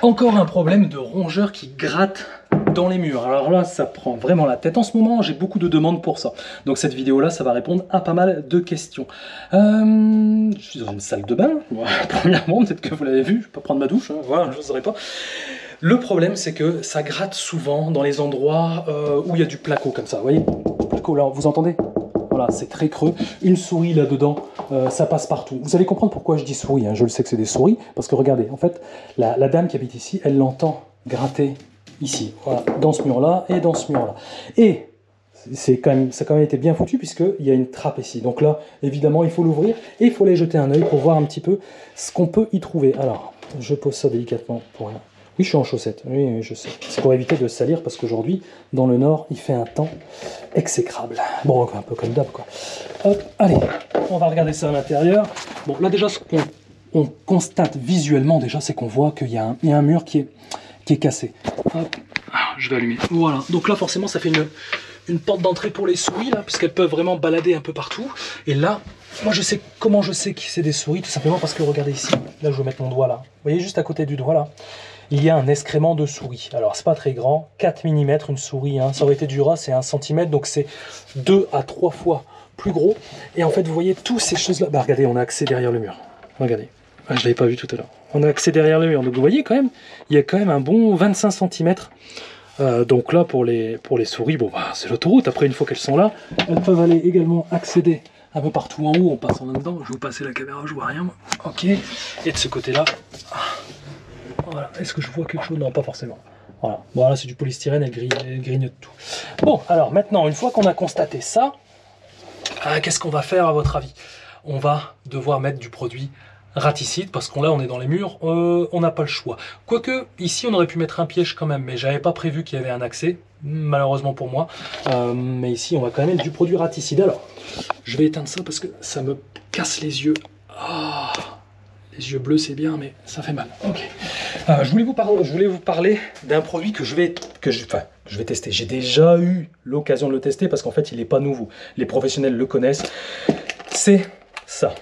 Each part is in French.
Encore un problème de rongeurs qui grattent dans les murs. Alors là, ça prend vraiment la tête. En ce moment, j'ai beaucoup de demandes pour ça. Donc cette vidéo-là, ça va répondre à pas mal de questions. Je suis dans une salle de bain. Voilà, premièrement, peut-être que vous l'avez vu, je vais pas prendre ma douche. Hein. Voilà, je ne saurais pas. Le problème, c'est que ça gratte souvent dans les endroits où il y a du placo comme ça. Vous voyez, du placo là, vous entendez? Voilà, c'est très creux. Une souris là-dedans, ça passe partout. Vous allez comprendre pourquoi je dis souris. Hein. Je le sais que c'est des souris, parce que regardez, en fait, la dame qui habite ici, elle l'entend gratter ici, voilà, dans ce mur-là et dans ce mur-là. Et ça a quand même été bien foutu, puisqu'il y a une trappe ici. Donc là, évidemment, il faut l'ouvrir et il faut aller jeter un œil pour voir un petit peu ce qu'on peut y trouver. Alors, je pose ça délicatement pour rien. Oui, je suis en chaussettes, oui, je sais. C'est pour éviter de salir, parce qu'aujourd'hui, dans le nord, il fait un temps exécrable. Bon, un peu comme d'hab, quoi. Hop, allez, on va regarder ça à l'intérieur. Bon, là, déjà, ce qu'on constate visuellement, déjà, c'est qu'on voit qu'il y a un mur qui est cassé. Hop, je vais allumer. Voilà, donc là, forcément, ça fait une porte d'entrée pour les souris, là, puisqu'elles peuvent vraiment balader un peu partout. Et là, moi, je sais comment je sais que c'est des souris, tout simplement parce que, regardez ici, là, je vais mettre mon doigt, là. Vous voyez, juste à côté du doigt, là, il y a un excrément de souris. Alors, c'est pas très grand, 4 mm une souris, hein. Ça aurait été du rat, c'est 1 cm, donc c'est 2 à 3 fois plus gros. Et en fait, vous voyez, toutes ces choses-là, bah regardez, on a accès derrière le mur. Regardez, je l'avais pas vu tout à l'heure. On a accès derrière le mur, donc vous voyez quand même, il y a quand même un bon 25 cm. Donc là, pour les souris, bon, bah, c'est l'autoroute. Après, une fois qu'elles sont là, elles peuvent aller également accéder un peu partout en haut en passant là-dedans. Je vais vous passer la caméra, je vois rien, moi. Ok, et de ce côté-là... Voilà. Est-ce que je vois quelque chose? Non, pas forcément. Voilà, bon, là c'est du polystyrène, elle grignote tout. Bon, alors maintenant, une fois qu'on a constaté ça, qu'est-ce qu'on va faire à votre avis? On va devoir mettre du produit raticide, parce qu'on là on est dans les murs, on n'a pas le choix. Quoique, ici on aurait pu mettre un piège quand même, mais j'avais pas prévu qu'il y avait un accès, malheureusement pour moi. Mais ici on va quand même mettre du produit raticide. Alors, je vais éteindre ça parce que ça me casse les yeux. Oh, les yeux bleus c'est bien, mais ça fait mal. Ok. Je voulais vous parler d'un produit que je vais tester. J'ai déjà eu l'occasion de le tester parce qu'en fait, il n'est pas nouveau. Les professionnels le connaissent. C'est ça.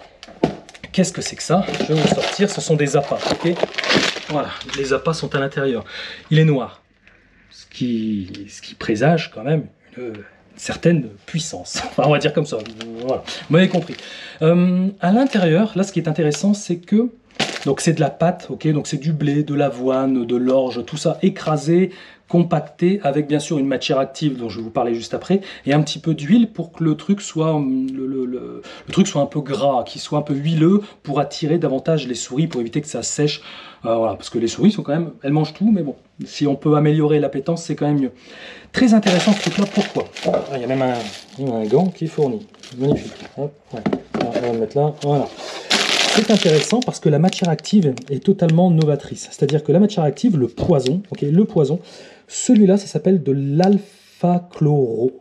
Qu'est-ce que c'est que ça? Je vais vous sortir. Ce sont des appâts. Okay, voilà. Les appâts sont à l'intérieur. Il est noir. Ce qui présage quand même une certaine puissance. Enfin, on va dire comme ça. Voilà. Vous m'avez compris. À l'intérieur, là, ce qui est intéressant, c'est que donc c'est de la pâte, ok, donc c'est du blé, de l'avoine, de l'orge, tout ça écrasé, compacté, avec bien sûr une matière active dont je vais vous parler juste après, et un petit peu d'huile pour que le truc soit le truc soit un peu gras, qu'il soit un peu huileux pour attirer davantage les souris, pour éviter que ça sèche. Voilà, parce que les souris sont quand même, elles mangent tout, mais bon, si on peut améliorer l'appétence, c'est quand même mieux. Très intéressant ce truc-là, pourquoi? Il y a même un gant qui est fourni, magnifique. Hop, ouais. On va le mettre là, voilà. C'est intéressant parce que la matière active est totalement novatrice. C'est-à-dire que la matière active, le poison, okay, celui-là, ça s'appelle de l'alpha-chlorose.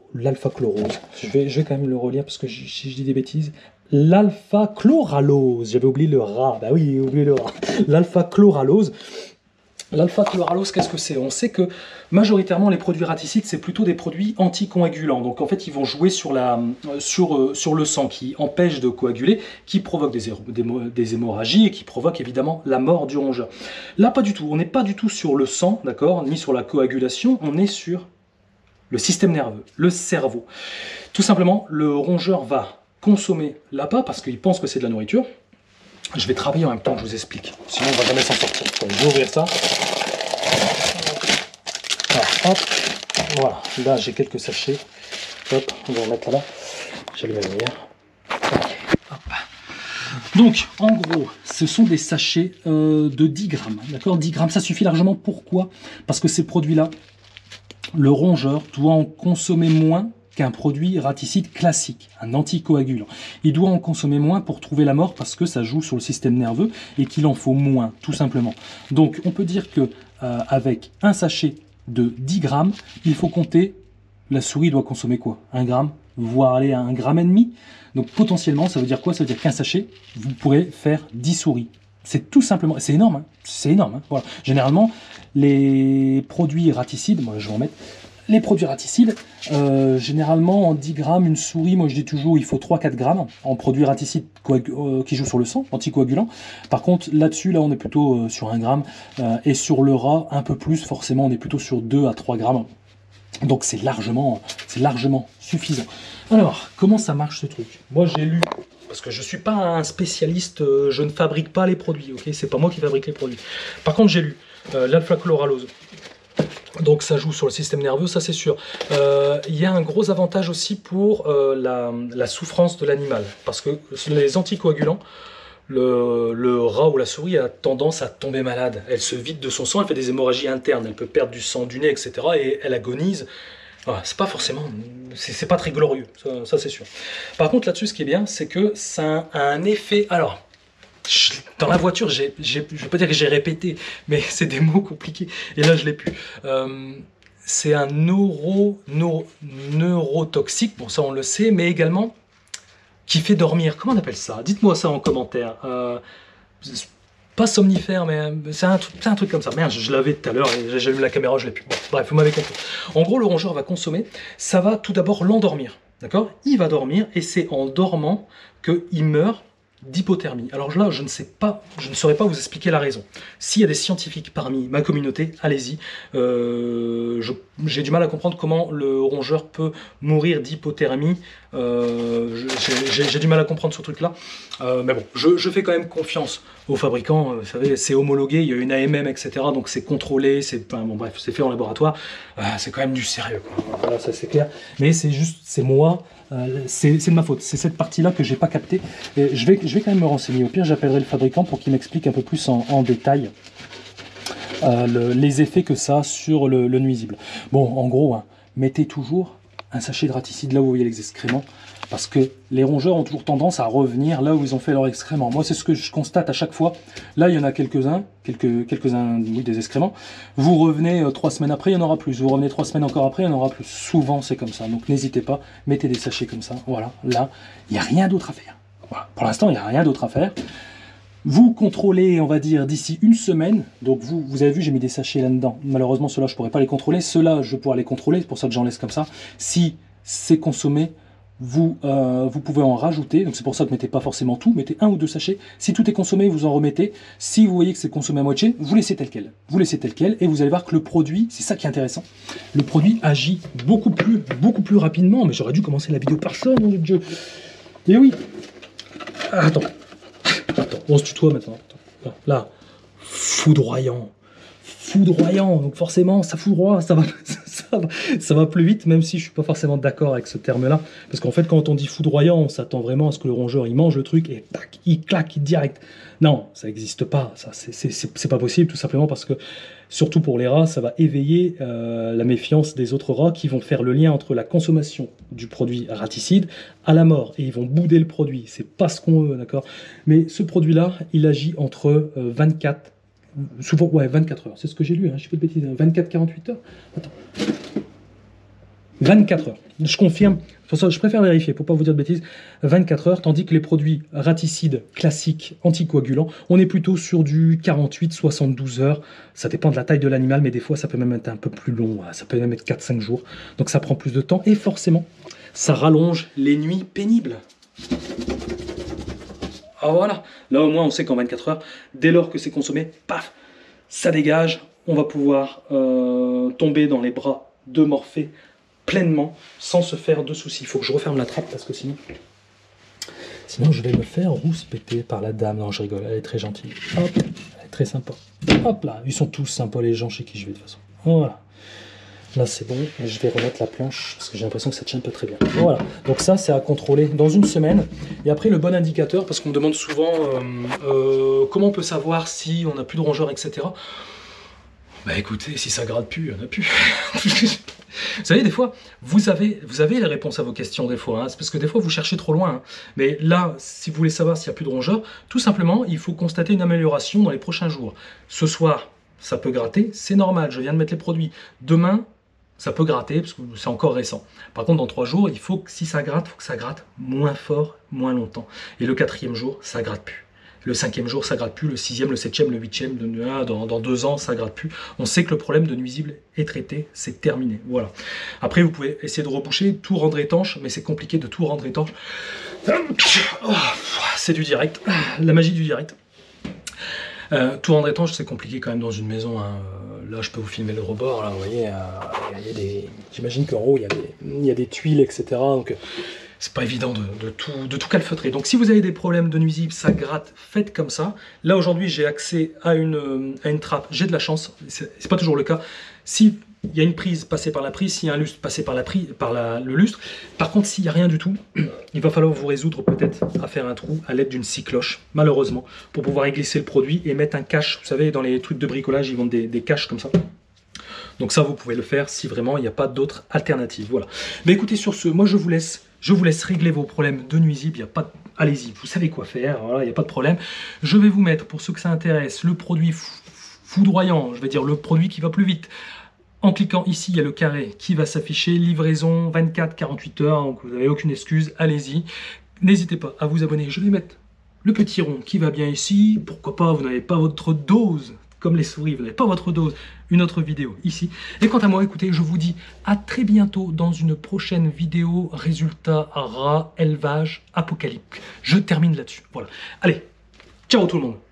Je vais quand même le relire parce que si je dis des bêtises. L'alpha-chloralose. J'avais oublié le rat. Bah oui, oublié le rat. L'alpha-chloralose. L'alpha-chloralose, qu'est-ce que c'est? On sait que majoritairement les produits raticides, c'est plutôt des produits anticoagulants. Donc en fait, ils vont jouer sur le sang, qui empêche de coaguler, qui provoque des hémorragies et qui provoque évidemment la mort du rongeur. Là, pas du tout. On n'est pas du tout sur le sang, d'accord, ni sur la coagulation. On est sur le système nerveux, le cerveau. Tout simplement, le rongeur va consommer l'appât parce qu'il pense que c'est de la nourriture. Je vais travailler en même temps que je vous explique. Sinon, on va jamais s'en sortir. Donc, je vais ouvrir ça. Alors, hop. Voilà. Là, j'ai quelques sachets. Hop, on va en mettre là. J'allume la lumière. Hop. Donc, en gros, ce sont des sachets de 10 grammes. D'accord, 10 grammes, ça suffit largement. Pourquoi? Parce que ces produits-là, le rongeur doit en consommer moins qu'un produit raticide classique, un anticoagulant. Il doit en consommer moins pour trouver la mort parce que ça joue sur le système nerveux et qu'il en faut moins, tout simplement. Donc on peut dire que avec un sachet de 10 grammes, il faut compter, la souris doit consommer quoi? 1 gramme, voire aller à 1,5 grammes. Donc potentiellement, ça veut dire quoi? Ça veut dire qu'un sachet, vous pourrez faire 10 souris. C'est tout simplement, c'est énorme, hein, c'est énorme. Hein, voilà. Généralement, les produits raticides, moi je vais en mettre, les produits raticides, généralement en 10 grammes, une souris, moi je dis toujours il faut 3-4 grammes en produits raticides qui jouent sur le sang, anticoagulants. Par contre là-dessus, là on est plutôt sur 1 gramme, et sur le rat un peu plus, forcément on est plutôt sur 2 à 3 grammes. Donc c'est largement suffisant. Alors, comment ça marche ce truc? Moi j'ai lu, parce que je ne suis pas un spécialiste, je ne fabrique pas les produits, ok? C'est pas moi qui fabrique les produits. Par contre j'ai lu l'alpha-chloralose. Donc ça joue sur le système nerveux, ça c'est sûr. Il y a un gros avantage aussi pour la souffrance de l'animal. Parce que les anticoagulants, le rat ou la souris a tendance à tomber malade. Elle se vide de son sang, elle fait des hémorragies internes, elle peut perdre du sang du nez, etc. Et elle agonise. Voilà, c'est pas forcément, c'est pas très glorieux, ça c'est sûr. Par contre là-dessus, ce qui est bien, c'est que ça a un effet. Alors, dans la voiture, je vais pas dire que j'ai répété, mais c'est des mots compliqués. Et là, je l'ai plus. C'est un neurotoxique, bon ça on le sait, mais également qui fait dormir. Comment on appelle ça? Dites-moi ça en commentaire. Pas somnifère, mais c'est un truc comme ça. Merde, je l'avais tout à l'heure, et j'ai allumé la caméra, je l'ai plus. Bon, bref, vous m'avez compris. En gros, le rongeur va consommer, ça va tout d'abord l'endormir. D'accord? Il va dormir, et c'est en dormant qu'il meurt d'hypothermie. Alors là, je ne saurais pas vous expliquer la raison. S'il y a des scientifiques parmi ma communauté, allez-y. J'ai du mal à comprendre comment le rongeur peut mourir d'hypothermie. J'ai du mal à comprendre ce truc-là. Mais bon, je fais quand même confiance aux fabricants. Vous savez, c'est homologué, il y a une AMM, etc. Donc c'est contrôlé, bon, bref, c'est fait en laboratoire. C'est quand même du sérieux, quoi. Voilà, ça c'est clair. Mais c'est juste, c'est moi. C'est de ma faute, c'est cette partie-là que j'ai pas captée. Et je vais quand même me renseigner. Au pire, j'appellerai le fabricant pour qu'il m'explique un peu plus en détail les effets que ça a sur le nuisible. Bon, en gros, hein, mettez toujours un sachet de raticide là où vous voyez les excréments, parce que les rongeurs ont toujours tendance à revenir là où ils ont fait leurs excréments. Moi, c'est ce que je constate à chaque fois. Là, il y en a quelques-uns, oui, des excréments. Vous revenez 3 semaines après, il y en aura plus. Vous revenez 3 semaines encore après, il y en aura plus. Souvent, c'est comme ça. Donc, n'hésitez pas, mettez des sachets comme ça. Voilà, là, il n'y a rien d'autre à faire. Voilà. Pour l'instant, il n'y a rien d'autre à faire. Vous contrôlez, on va dire, d'ici une semaine. Donc, vous avez vu, j'ai mis des sachets là-dedans. Malheureusement, ceux-là, je ne pourrais pas les contrôler. Ceux-là, je vais pouvoir les contrôler. C'est pour ça que j'en laisse comme ça. Si c'est consommé, vous pouvez en rajouter, donc c'est pour ça que mettez pas forcément tout, mettez 1 ou 2 sachets. Si tout est consommé, vous en remettez. Si vous voyez que c'est consommé à moitié, vous laissez tel quel. Vous laissez tel quel, et vous allez voir que le produit, c'est ça qui est intéressant, le produit agit beaucoup plus rapidement. Mais j'aurais dû commencer la vidéo par ça, mon Dieu. Et oui. Attends, on se tutoie maintenant. Attends. Là, foudroyant. Donc forcément ça foudroie, ça va plus vite, même si je suis pas forcément d'accord avec ce terme-là, parce qu'en fait quand on dit foudroyant, on s'attend vraiment à ce que le rongeur il mange le truc et tac, il claque direct. Non, ça n'existe pas, ça c'est pas possible, tout simplement parce que surtout pour les rats, ça va éveiller la méfiance des autres rats qui vont faire le lien entre la consommation du produit raticide à la mort, et ils vont bouder le produit. C'est pas ce qu'on veut, d'accord? Mais ce produit-là, il agit entre 24 heures, c'est ce que j'ai lu, hein, je fais de bêtises, 24-48 heures. Attends. 24 heures, je confirme, pour ça je préfère vérifier, pour pas vous dire de bêtises, 24 heures, tandis que les produits raticides classiques anticoagulants, on est plutôt sur du 48-72 heures, ça dépend de la taille de l'animal, mais des fois ça peut même être un peu plus long, ça peut même être 4-5 jours, donc ça prend plus de temps, et forcément, ça rallonge les nuits pénibles. Ah voilà, là au moins on sait qu'en 24 heures, dès lors que c'est consommé, paf, ça dégage, on va pouvoir tomber dans les bras de Morphée pleinement, sans se faire de soucis. Il faut que je referme la trappe parce que sinon je vais me faire rouspéter par la dame. Non, je rigole, elle est très gentille. Hop, elle est très sympa. Hop là, ils sont tous sympas les gens chez qui je vais de toute façon. Voilà. Là c'est bon, et je vais remettre la planche parce que j'ai l'impression que ça tient pas très bien. Voilà, donc ça c'est à contrôler dans une semaine. Et après le bon indicateur, parce qu'on me demande souvent comment on peut savoir si on n'a plus de rongeurs, etc. Bah écoutez, si ça gratte plus, il n'y en a plus. Vous savez, des fois, vous avez les réponses à vos questions des fois, hein. C'est parce que des fois vous cherchez trop loin. Hein. Mais là, si vous voulez savoir s'il n'y a plus de rongeurs, tout simplement, il faut constater une amélioration dans les prochains jours. Ce soir, ça peut gratter, c'est normal, je viens de mettre les produits. Demain, ça peut gratter, parce que c'est encore récent. Par contre, dans 3 jours, il faut que si ça gratte, il faut que ça gratte moins fort, moins longtemps. Et le 4e jour, ça gratte plus. Le 5e jour, ça gratte plus. Le 6e, le 7e, le 8e, dans 2 ans, ça gratte plus. On sait que le problème de nuisible est traité, c'est terminé. Voilà. Après, vous pouvez essayer de reboucher, tout rendre étanche, mais c'est compliqué de tout rendre étanche. C'est du direct, la magie du direct. Tout rendre étanche, c'est compliqué quand même dans une maison. Hein. Là, je peux vous filmer le rebord. Là, vous voyez, j'imagine qu'en haut, il y a des tuiles, etc. Donc, c'est pas évident de tout calfeutrer. Donc, si vous avez des problèmes de nuisibles, ça gratte, faites comme ça. Là, aujourd'hui, j'ai accès à une trappe. J'ai de la chance. C'est pas toujours le cas. Si il y a une prise, passez par la prise. S'il y a un lustre, passez par le lustre. Par contre, s'il n'y a rien du tout, il va falloir vous résoudre peut-être à faire un trou à l'aide d'une scie cloche, malheureusement, pour pouvoir y glisser le produit et mettre un cache. Vous savez, dans les trucs de bricolage, ils vendent des caches comme ça. Donc ça, vous pouvez le faire si vraiment il n'y a pas d'autre alternative. Voilà. Mais écoutez, sur ce, moi je vous laisse régler vos problèmes de nuisibles. Il y a pas de... Allez-y, vous savez quoi faire. Voilà, il n'y a pas de problème. Je vais vous mettre, pour ceux que ça intéresse, le produit foudroyant. Je vais dire le produit qui va plus vite. En cliquant ici, il y a le carré qui va s'afficher, livraison 24-48 heures, donc vous n'avez aucune excuse, allez-y. N'hésitez pas à vous abonner, je vais mettre le petit rond qui va bien ici, pourquoi pas, vous n'avez pas votre dose, comme les souris, vous n'avez pas votre dose, une autre vidéo ici. Et quant à moi, écoutez, je vous dis à très bientôt dans une prochaine vidéo, résultat rat, élevage, apocalypse. Je termine là-dessus, voilà. Allez, ciao tout le monde.